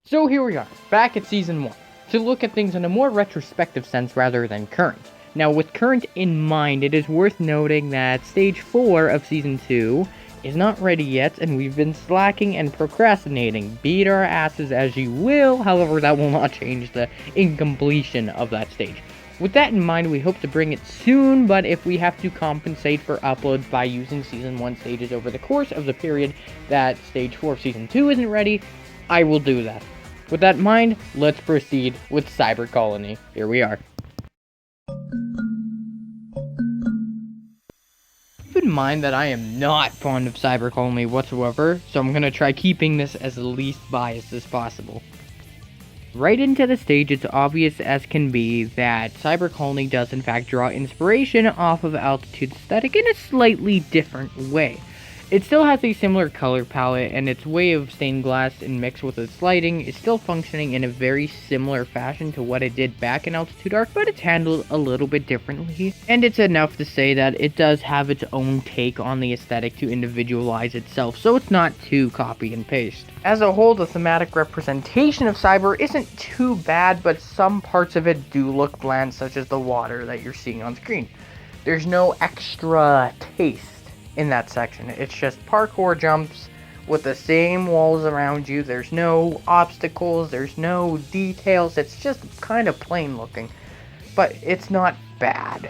So here we are, back at Season 1, to look at things in a more retrospective sense rather than current. Now, with current in mind, it is worth noting that Stage 4 of Season 2 is not ready yet, and we've been slacking and procrastinating. Beat our asses as you will, however, that will not change the incompletion of that stage. With that in mind, we hope to bring it soon, but if we have to compensate for uploads by using Season 1 stages over the course of the period that Stage 4 of Season 2 isn't ready, I will do that. With that in mind, let's proceed with Cyber Colony. Here we are. Keep in mind that I am not fond of Cyber Colony whatsoever, so I'm going to try keeping this as least biased as possible. Right into the stage, it's obvious as can be that Cyber Colony does in fact draw inspiration off of Altitude aesthetic in a slightly different way. It still has a similar color palette, and its way of stained glass and mixed with its lighting is still functioning in a very similar fashion to what it did back in Altitude Arc, but it's handled a little bit differently. And it's enough to say that it does have its own take on the aesthetic to individualize itself, so it's not too copy and paste. As a whole, the thematic representation of Cyber isn't too bad, but some parts of it do look bland, such as the water that you're seeing on screen. There's no extra taste in that section. It's just parkour jumps with the same walls around you. There's no obstacles, there's no details. It's just kind of plain looking, but it's not bad.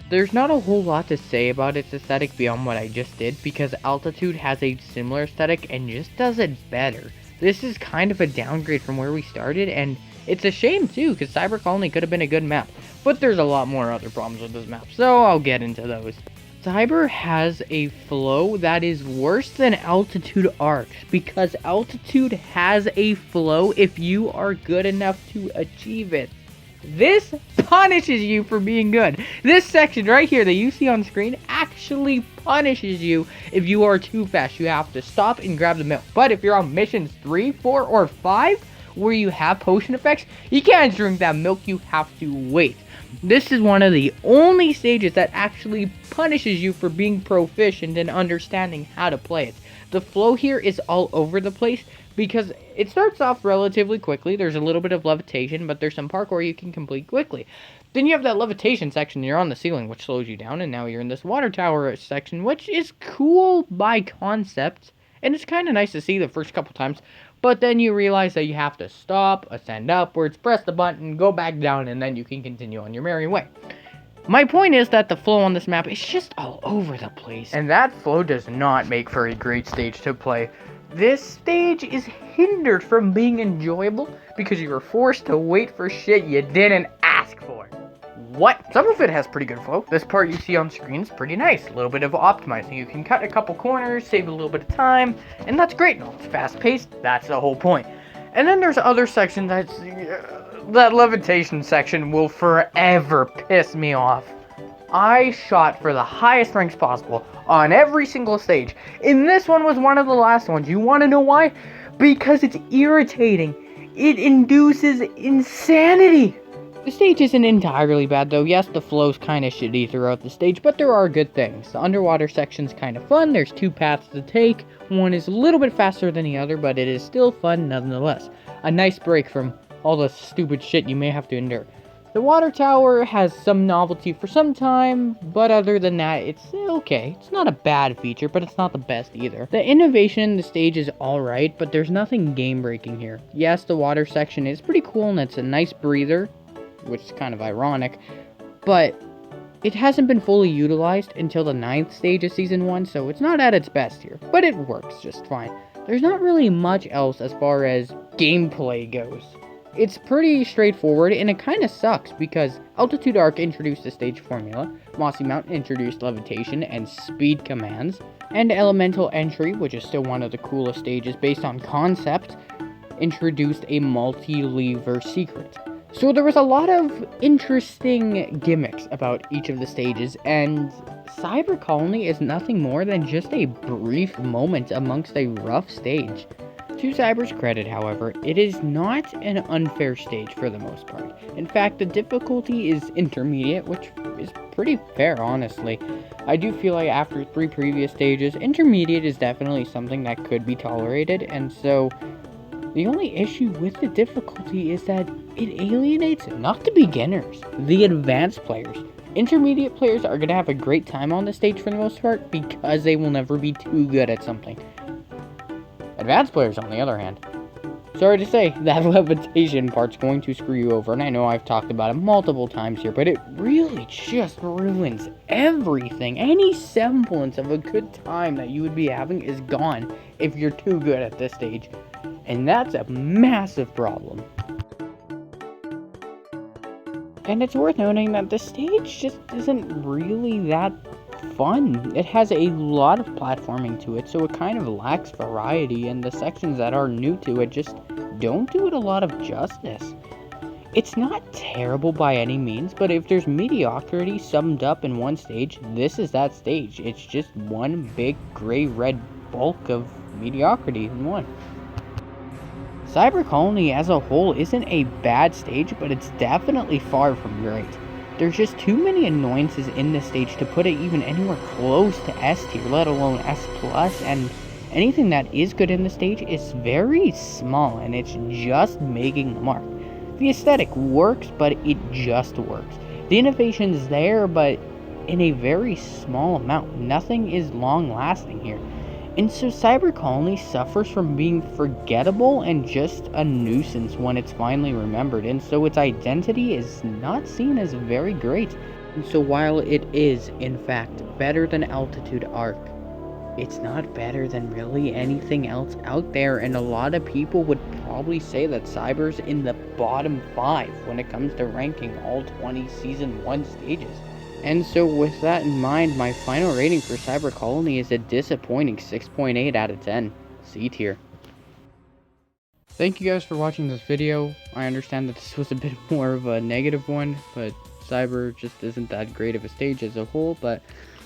There's not a whole lot to say about its aesthetic beyond what I just did, because Altitude has a similar aesthetic and just does it better. This is kind of a downgrade from where we started, and it's a shame too, because Cyber Colony could have been a good map, but there's a lot more other problems with this map, so I'll get into those. Cyber has a flow that is worse than Altitude Arcs, because Altitude has a flow if you are good enough to achieve it. This punishes you for being good. This section right here that you see on screen actually punishes you if you are too fast. You have to stop and grab the milk. But if you're on missions 3, 4, or 5, where you have potion effects, you can't drink that milk, you have to wait. This is one of the only stages that actually punishes you for being proficient and understanding how to play it. The flow here is all over the place because it starts off relatively quickly. There's a little bit of levitation, but there's some parkour you can complete quickly. Then you have that levitation section, you're on the ceiling, which slows you down, and now you're in this water tower section, which is cool by concept, and it's kind of nice to see the first couple times. But then you realize that you have to stop, ascend upwards, press the button, go back down, and then you can continue on your merry way. My point is that the flow on this map is just all over the place, and that flow does not make for a great stage to play. This stage is hindered from being enjoyable because you were forced to wait for shit you didn't ask for. What? Some of it has pretty good flow. This part you see on screen is pretty nice. A little bit of optimizing. You can cut a couple corners, save a little bit of time, and that's great. No, it's fast-paced. That's the whole point. And then there's other sections that levitation section will forever piss me off. I shot for the highest ranks possible on every single stage. And this one was one of the last ones. You want to know why? Because it's irritating. It induces insanity. The stage isn't entirely bad though. Yes, the flow's kind of shitty throughout the stage, but there are good things. The underwater section's kind of fun. There's 2 paths to take. One is a little bit faster than the other, but it is still fun nonetheless. A nice break from all the stupid shit you may have to endure. The water tower has some novelty for some time, but other than that, it's okay. It's not a bad feature, but it's not the best either. The innovation in the stage is alright, but there's nothing game-breaking here. Yes, the water section is pretty cool, and it's a nice breather, which is kind of ironic, but it hasn't been fully utilized until the 9th stage of Season 1, so it's not at its best here, but it works just fine. There's not really much else as far as gameplay goes. It's pretty straightforward, and it kind of sucks because Altitude Arc introduced the stage formula, Mossy Mountain introduced levitation and speed commands, and Elemental Entry, which is still one of the coolest stages based on concept, introduced a multi-lever secret. So there was a lot of interesting gimmicks about each of the stages, and Cyber Colony is nothing more than just a brief moment amongst a rough stage. To Cyber's credit, however, it is not an unfair stage for the most part. In fact, the difficulty is intermediate, which is pretty fair, honestly. I do feel like after 3 previous stages, intermediate is definitely something that could be tolerated, and so The only issue with the difficulty is that it alienates not the beginners, the advanced players. Intermediate players are going to have a great time on the stage for the most part because they will never be too good at something. Advanced players, on the other hand, sorry to say, that levitation part's going to screw you over, and I know I've talked about it multiple times here, but it really just ruins everything. Any semblance of a good time that you would be having is gone if you're too good at this stage, and that's a massive problem. And it's worth noting that the stage just isn't really that fun. It has a lot of platforming to it, so it kind of lacks variety, and the sections that are new to it just don't do it a lot of justice. It's not terrible by any means, but if there's mediocrity summed up in one stage, this is that stage. It's just one big gray-red bulk of mediocrity in one. Cyber Colony as a whole isn't a bad stage, but it's definitely far from great. There's just too many annoyances in this stage to put it even anywhere close to S tier, let alone S+, and anything that is good in the stage is very small, and it's just making the mark. The aesthetic works, but it just works. The innovation's there, but in a very small amount. Nothing is long-lasting here. And so Cyber Colony suffers from being forgettable and just a nuisance when it's finally remembered, and so its identity is not seen as very great. And so while it is, in fact, better than Altitude Arc, it's not better than really anything else out there, and a lot of people would probably say that Cyber's in the bottom 5 when it comes to ranking all 20 Season 1 stages. And so with that in mind, my final rating for Cyber Colony is a disappointing 6.8 out of 10. C tier. Thank you guys for watching this video. I understand that this was a bit more of a negative one, but Cyber just isn't that great of a stage as a whole, but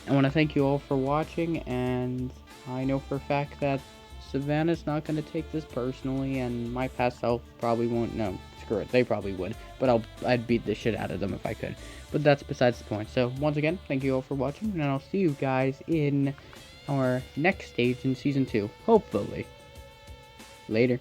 I want to thank you all for watching, and I know for a fact that Savannah's not going to take this personally, and my past self probably won't. No, screw it, they probably would, but I'd beat the shit out of them if I could. But that's besides the point. So once again, thank you all for watching, and I'll see you guys in our next stage in Season 2, hopefully. Later.